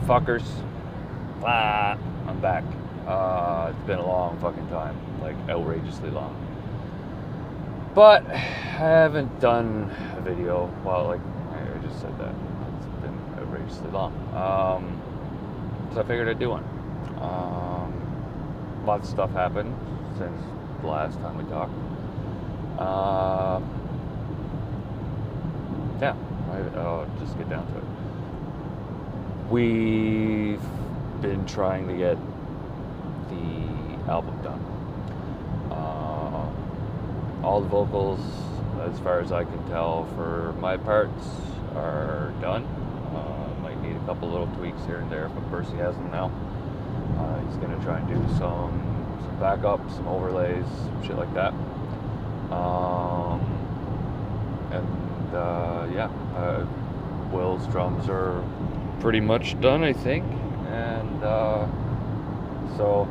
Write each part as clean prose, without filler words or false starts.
fuckers. I'm back. It's been a long fucking time, like outrageously long. But I haven't done a video. Well, like I just said that it's been outrageously long. So I figured I'd do one. Lots of stuff happened since the last time we talked. Yeah, I'll just get down to it. We've been trying to get the album done. All the vocals, as far as I can tell, for my parts, are done. Might need a couple little tweaks here and there, but Percy has them now. He's going to try and do some backups, some overlays, some shit like that. Will's drums are pretty much done, I think, and so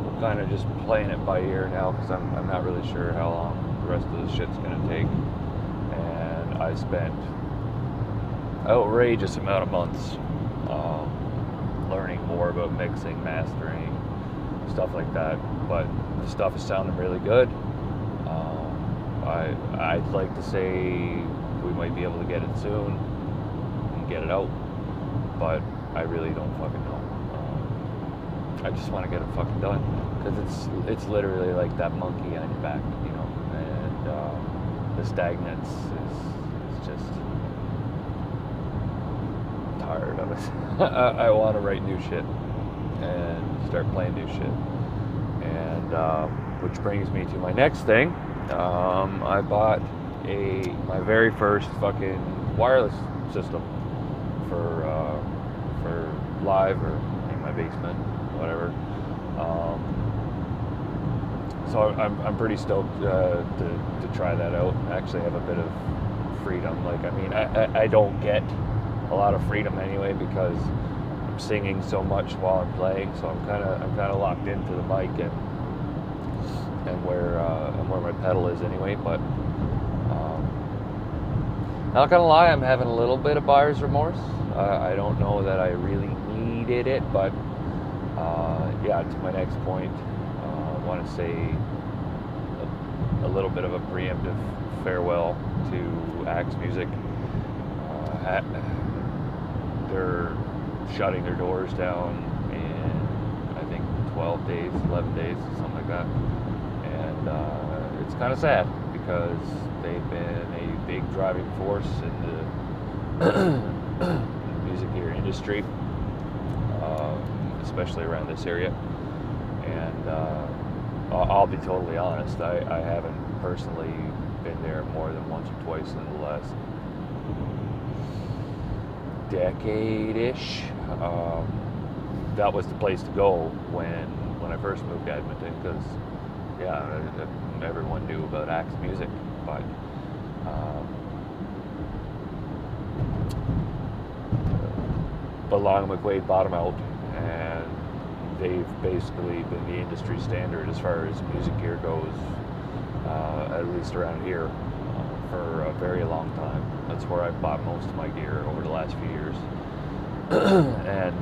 we're kind of just playing it by ear now, because I'm not really sure how long the rest of the shit's gonna take. And I spent outrageous amount of months learning more about mixing, mastering, stuff like that, but the stuff is sounding really good. I'd like to say we might be able to get it soon and get it out, but I really don't fucking know. I just want to get it fucking done, because it's literally like that monkey on your back, you know, and the stagnance is just tired of it. I want to write new shit and start playing new shit, and which brings me to my next thing. I bought my very first fucking wireless system for live, or in my basement, whatever. So I'm pretty stoked to try that out. I actually have a bit of freedom. Like, I mean, I don't get a lot of freedom anyway, because I'm singing so much while I'm playing. So I'm kind of locked into the mic and where my pedal is anyway. But not gonna lie, I'm having a little bit of buyer's remorse. I don't know that I really needed it, but yeah, to my next point, I want to say a little bit of a preemptive farewell to Axe Music. They're shutting their doors down in, I think, 12 days, 11 days, something like that. And it's kind of sad, because they've been a big driving force in the music gear industry, especially around this area. And I'll be totally honest, I haven't personally been there more than once or twice in the last decade-ish. That was the place to go when I first moved to Edmonton, because yeah, everyone knew about Axe Music, but Long and McQuaid bought them out, and they've basically been the industry standard as far as music gear goes, at least around here, for a very long time. That's where I bought most of my gear over the last few years. And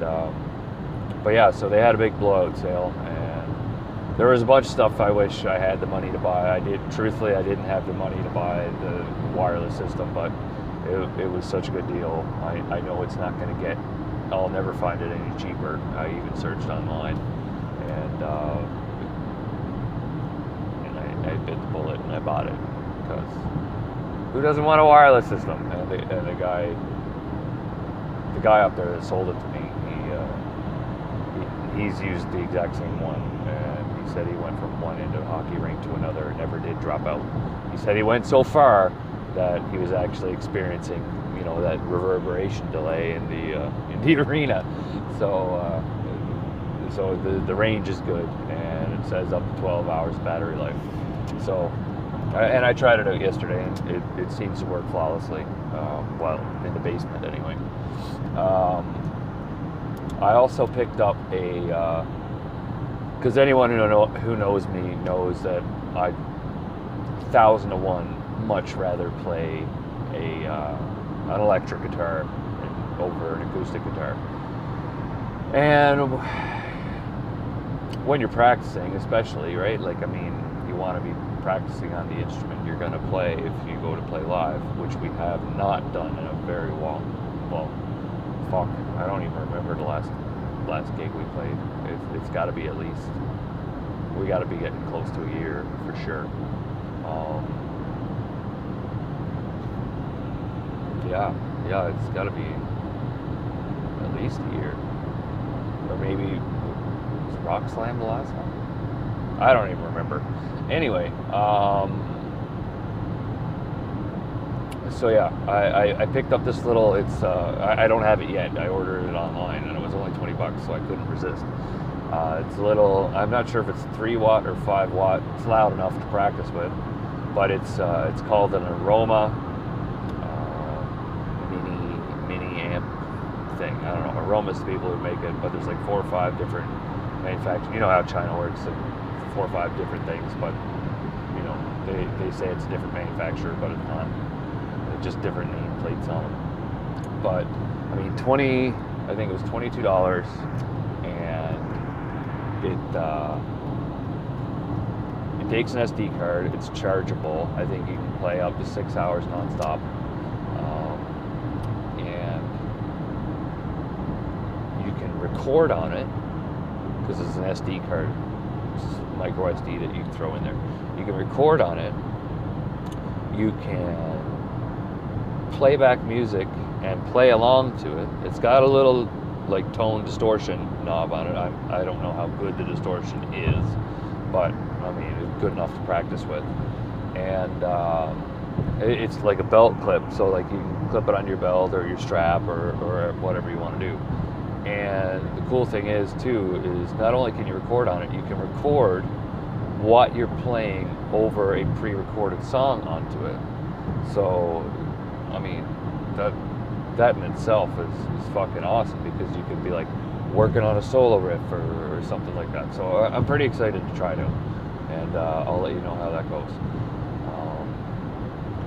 but yeah, so they had a big blowout sale, and there was a bunch of stuff I wish I had the money to buy. Truthfully, I didn't have the money to buy the wireless system, but it was such a good deal. I know it's not going to get, I'll never find it any cheaper. I even searched online, and I bit the bullet and I bought it, because who doesn't want a wireless system? And the guy up there that sold it to me, he's used the exact same one, and he said he went from one end of the hockey rink to another and never did drop out. He said he went so far that he was actually experiencing, you know, that reverberation delay in the arena. So the range is good, and it says up to 12 hours battery life. So, and I tried it out yesterday, and it seems to work flawlessly. Well, in the basement anyway. I also picked up because anyone who knows me knows that I 1,000-to-1 much rather play an electric guitar over an acoustic guitar. And when you're practicing, especially, right? Like, I mean, you want to be practicing on the instrument you're going to play if you go to play live, which we have not done in a very long, well, fuck, I don't even remember the last gig we played. It's got to be at least, we got to be getting close to a year for sure. Yeah, it's got to be at least a year, or maybe was Rock Slam the last one? I don't even remember. Anyway, so yeah, I picked up this little. It's I don't have it yet. I ordered it online, and it was only $20, so I couldn't resist. It's a little. I'm not sure if it's 3 watt or 5 watt. It's loud enough to practice with, but it's called an Aroma mini amp thing. I don't know. Aroma's the people who make it, but there's like 4 or 5 different manufacturers. You know how China works, and 4 or 5 different things, but you know they say it's a different manufacturer, but it's not. It's just different nameplates on them. But I mean, I think it was $22, and it takes an SD card. It's chargeable. I think you can play up to 6 hours nonstop. And you can record on it because it's an SD card, it's micro SD that you can throw in there. You can record on it. You can play back music and play along to it. It's got a little like tone distortion knob on it. I don't know how good the distortion is, but I mean it's good enough to practice with. And it's like a belt clip, so like you can clip it on your belt or your strap or whatever you want to do. And the cool thing is too is not only can you record on it, you can record what you're playing over a pre-recorded song onto it. So I mean that in itself is fucking awesome, because you could be like working on a solo riff or something like that. So I'm pretty excited to try it out, and I'll let you know how that goes.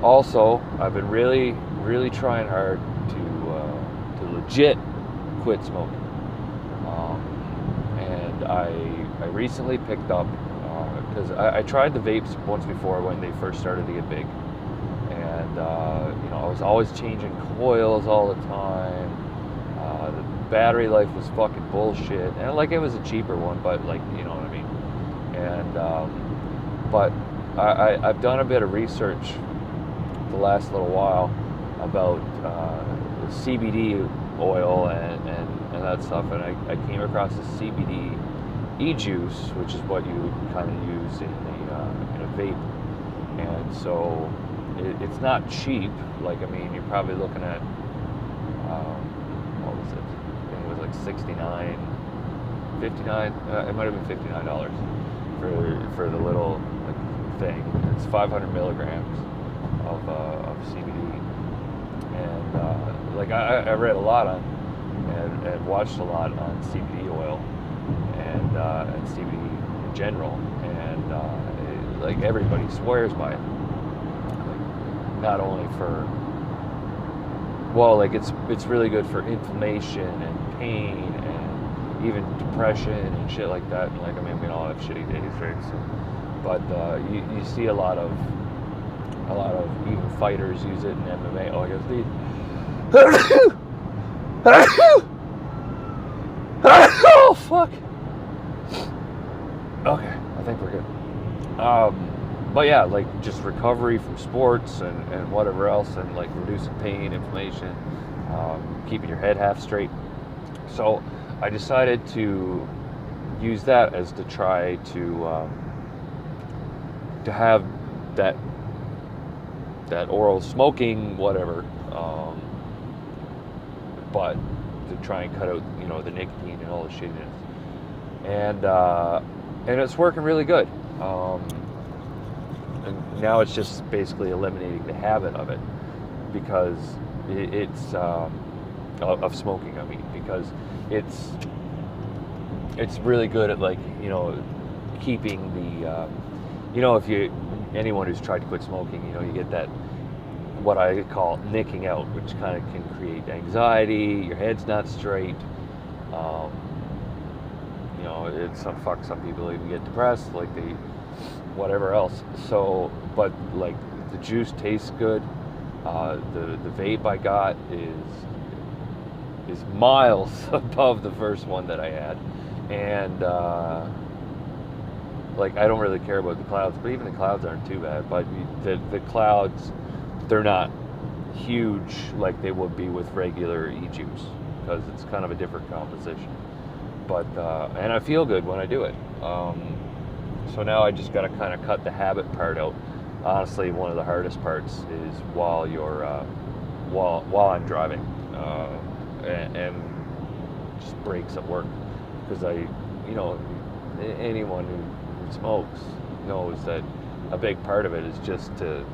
Also, I've been really trying hard to legit quit smoking, and I recently picked up, because I tried the vapes once before when they first started to get big, and you know, I was always changing coils all the time. The battery life was fucking bullshit, and like it was a cheaper one, but like, you know what I mean. And but I've done a bit of research the last little while about CBD oil and that stuff, and I came across the CBD e-juice, which is what you kind of use in a vape. And so it's not cheap. Like, I mean, you're probably looking at what was it? I think it was like $59, $59. It might have been $59 for the little like thing. It's 500 milligrams of CBD, and like I read a lot on and watched a lot on CBD oil and CBD in general, and like everybody swears by it. Like, not only for, well, like it's really good for inflammation and pain and even depression and shit like that. And like, I mean, we all have shitty days, right? So, but you see a lot of even fighters use it in MMA. Oh, I guess oh fuck. Okay, I think we're good. But yeah, like just recovery from sports and whatever else, and like reducing pain, inflammation, keeping your head half straight. So I decided to use that as to try to have that oral smoking, whatever, but to try and cut out, you know, the nicotine and all the shittiness. And it's working really good. And now it's just basically eliminating the habit of it, because it's of smoking, I mean, because it's really good at, like, you know, keeping the you know, if anyone who's tried to quit smoking, you know, you get that, what I call nicking out, which kind of can create anxiety, your head's not straight, some people even get depressed, like they, whatever else. So, but like the juice tastes good. The vape I got is miles above the first one that I had, and like I don't really care about the clouds, but even the clouds aren't too bad. But the clouds, they're not huge like they would be with regular e-juice, because it's kind of a different composition. But and I feel good when I do it. So now I just got to kind of cut the habit part out. Honestly, one of the hardest parts is while you're while I'm driving, and just breaks at work, because anyone who smokes knows that a big part of it is just to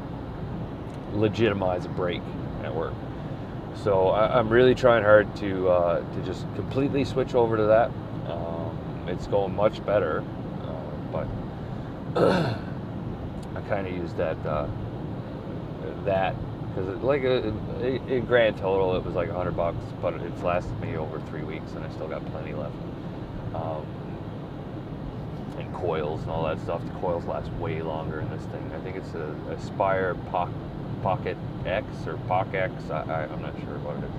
legitimize a break at work. So I'm really trying hard to just completely switch over to that. It's going much better, but I kind of use that because like in grand total it was like $100, but it's lasted me over 3 weeks and I still got plenty left. And coils and all that stuff. The coils last way longer in this thing. I think it's a Aspire Pocket X or POC X. I'm not sure what it is.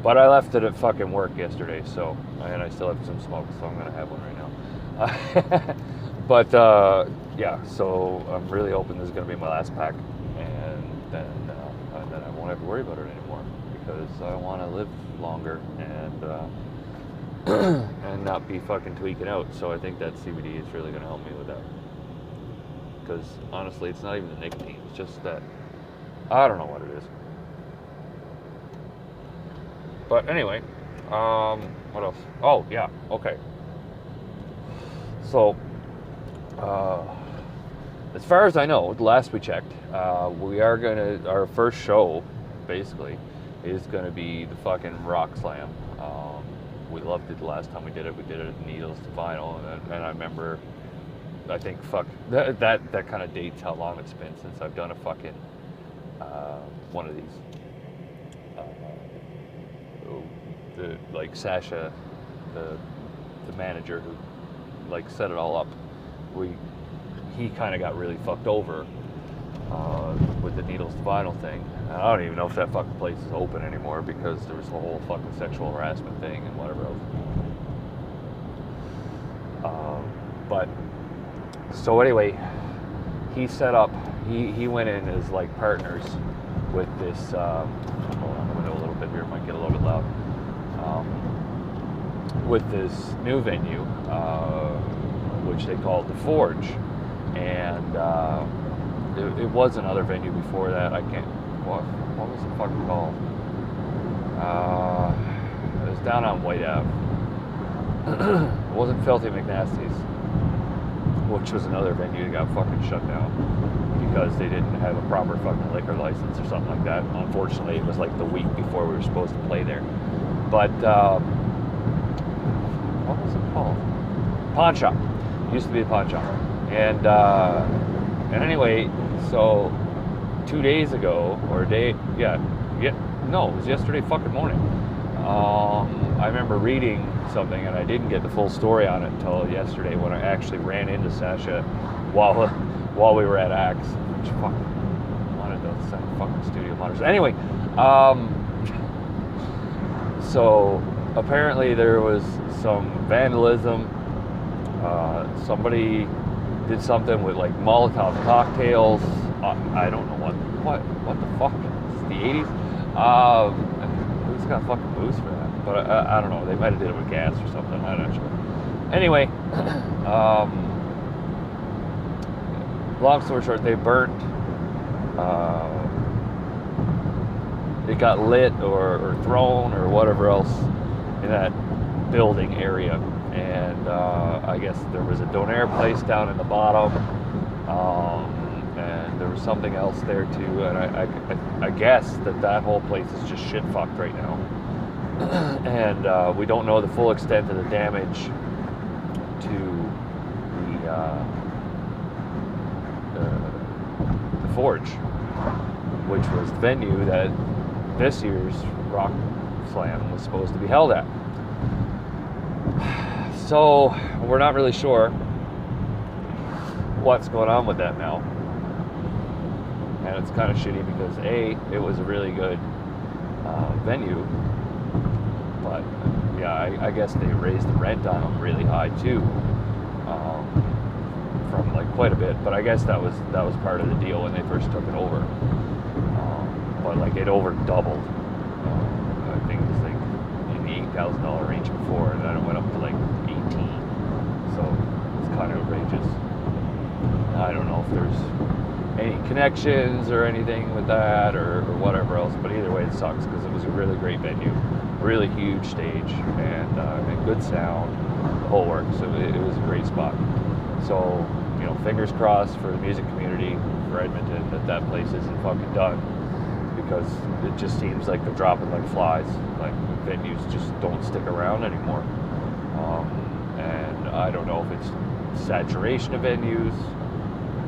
But I left it at fucking work yesterday, and I still have some smoke, so I'm gonna have one right now. But yeah, so I'm really hoping this is gonna be my last pack, and then I won't have to worry about it anymore, because I want to live longer and not be fucking tweaking out. So I think that CBD is really gonna help me with that. Because honestly, it's not even the nicotine; it's just that I don't know what it is. But anyway, what else? Oh, yeah, okay. So, as far as I know, last we checked, our first show, basically, is gonna be the fucking Rock Slam. We loved it the last time we did it. We did it at Needles to Vinyl, and I remember, I think, that kind of dates how long it's been since I've done a fucking, one of these. Like Sasha, the manager who like set it all up, he kind of got really fucked over with the Needles to Vinyl thing. And I don't even know if that fucking place is open anymore, because there was the whole fucking sexual harassment thing and whatever else. But so anyway, he set up. He went in as like partners with this. Hold on, I'm gonna go a little bit here. It might get a little bit loud. With this new venue, which they called The Forge, and it was another venue before that. I can't. What was it fucking called? It was down on White Ave. It wasn't Filthy McNasty's, which was another venue that got fucking shut down because they didn't have a proper fucking liquor license or something like that. Unfortunately, it was like the week before we were supposed to play there. But what was it called? Pawn Shop. It used to be a pawn shop. And anyway, so 2 days ago, or it was yesterday fucking morning. I remember reading something, and I didn't get the full story on it until yesterday when I actually ran into Sasha while we were at Axe, which fucking wanted to send fucking studio monitors. Anyway, so apparently there was some vandalism. Somebody did something with like Molotov cocktails. I don't know what the fuck. It's the 80s. Who's got fucking booze for that? But I don't know. They might have did it with gas or something. I'm not sure. Anyway, long story short, they burnt. It got lit or thrown or whatever else in that building area, and I guess there was a donaire place down in the bottom, and there was something else there too, and I guess that whole place is just shit fucked right now, and we don't know the full extent of the damage to the Forge, which was the venue that this year's Rock Slam was supposed to be held at. So we're not really sure what's going on with that now. And it's kind of shitty because A, it was a really good venue, but yeah, I guess they raised the rent on them really high too, from like quite a bit. But I guess that was part of the deal when they first took it over. But like it over doubled. I think it was like in the $8,000 range before, and then it went up to like 18. So it's kind of outrageous. I don't know if there's any connections or anything with that or whatever else, but either way it sucks because it was a really great venue, really huge stage, and good sound, the whole works. So it was a great spot. So, you know, fingers crossed for the music community for Edmonton that place isn't fucking done, because it just seems like they're dropping like flies. Like venues just don't stick around anymore, and I don't know if it's saturation of venues.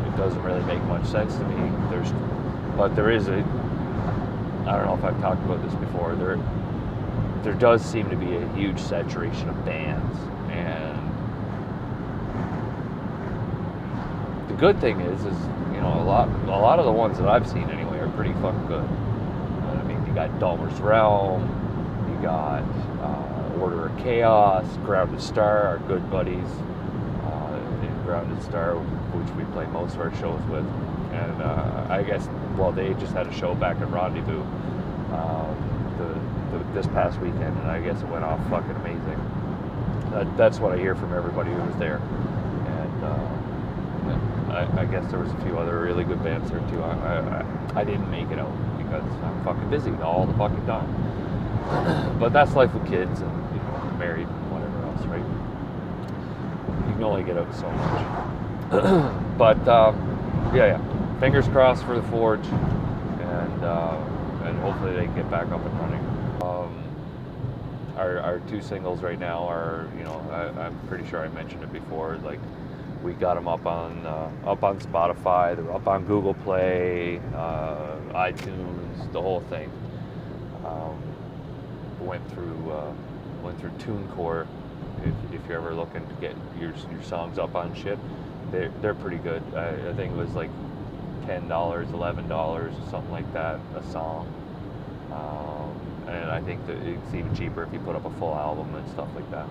It doesn't really make much sense to me. But there is I don't know if I've talked about this before. There does seem to be a huge saturation of bands, and the good thing is you know, a lot of the ones that I've seen anyway are pretty fucking good. I mean, you got Dahmer's Realm, you got Order of Chaos, Grounded Star, our good buddies in Grounded Star, which we play most of our shows with. And I guess, well, they just had a show back at Rendezvous this past weekend, and I guess it went off fucking amazing. That's what I hear from everybody who was there. And I guess there was a few other really good bands there too. I didn't make it out because I'm fucking busy all the fucking time. But that's life with kids and, you know, married and whatever else, right? You can only get out so much. But yeah. Fingers crossed for the Forge, and hopefully they can get back up and running. Our two singles right now are, you know, I'm pretty sure I mentioned it before. Like, we got them up on Spotify, they're up on Google Play, iTunes, the whole thing. Went through TuneCore. If you're ever looking to get your songs up on shit, they're pretty good. I think it was like $10, $11, something like that, a song. And I think that it's even cheaper if you put up a full album and stuff like that.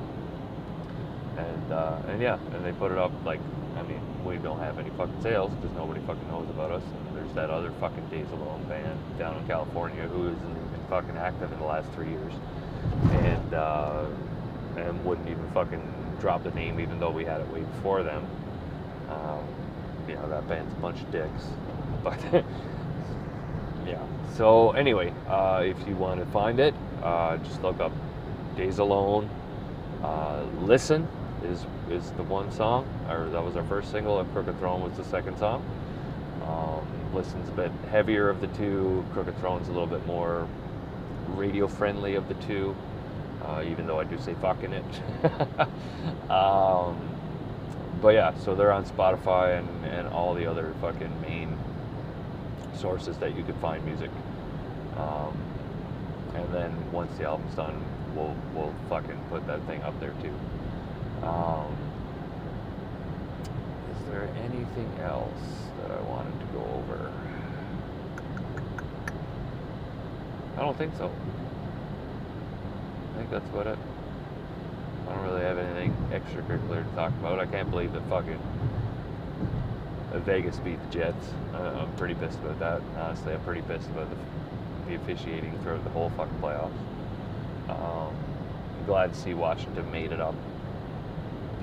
And yeah, and they put it up, like, I mean, we don't have any fucking sales because nobody fucking knows about us. And there's that other fucking Days Alone band down in California who isn't even fucking active in the last 3 years. And wouldn't even fucking drop the name even though we had it way before them. You know, that band's a bunch of dicks. But yeah. So anyway, if you want to find it, just look up Days Alone. Listen is the one song, or that was our first single, and Crooked Throne was the second song. Listen's a bit heavier of the two. Crooked Throne's a little bit more radio friendly of the two, even though I do say fuck in it. But yeah, so they're on Spotify and all the other fucking main sources that you could find music. And then once the album's done, we'll fucking put that thing up there too. Is there anything else that I wanted to go over? I don't think so. I think that's about it. I don't really have anything extracurricular to talk about. I can't believe that fucking Vegas beat the Jets. I'm pretty pissed about that. Honestly, I'm pretty pissed about the officiating throughout the whole fucking playoffs. I'm glad to see Washington made it up.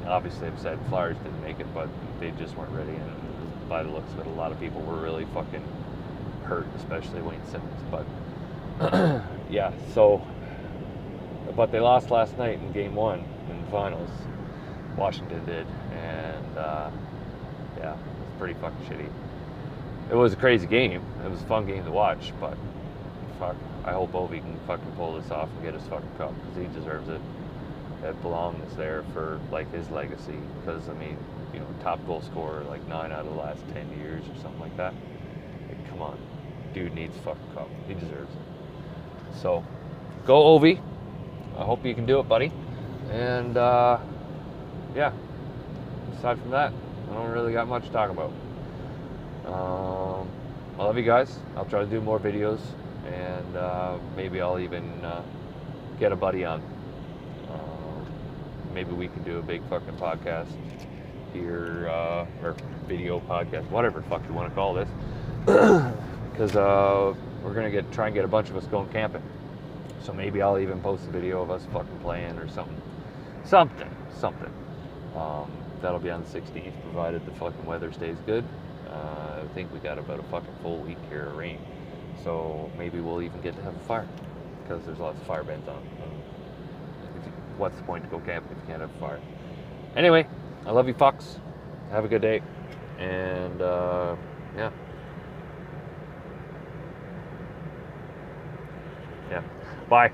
Obviously, I've said Flyers didn't make it, but they just weren't ready. And by the looks of it, a lot of people were really fucking hurt, especially Wayne Simmons. But yeah, so. But they lost last night in Game 1 in the finals. Washington did, and yeah, it was pretty fucking shitty. It was a crazy game. It was a fun game to watch, but fuck, I hope Ovi can fucking pull this off and get his fucking cup, because he deserves it. That belongs there for, like, his legacy, because, I mean, you know, top goal scorer like 9 out of the last 10 years or something like that. Like, come on, dude needs fucking cup. He deserves it. So, go Ovi. I hope you can do it, buddy. And yeah, aside from that, I don't really got much to talk about. I love you guys. I'll try to do more videos, and maybe I'll even get a buddy on. Maybe we can do a big fucking podcast here, or video podcast, whatever the fuck you want to call this, because we're gonna try and get a bunch of us going camping. So maybe I'll even post a video of us fucking playing or something. That'll be on the 16th, provided the fucking weather stays good. I think we got about a fucking full week here of rain, so maybe we'll even get to have a fire, because there's lots of fire beds on. What's the point to go camping if you can't have a fire? Anyway, I love you fucks. Have a good day, and yeah. Bye.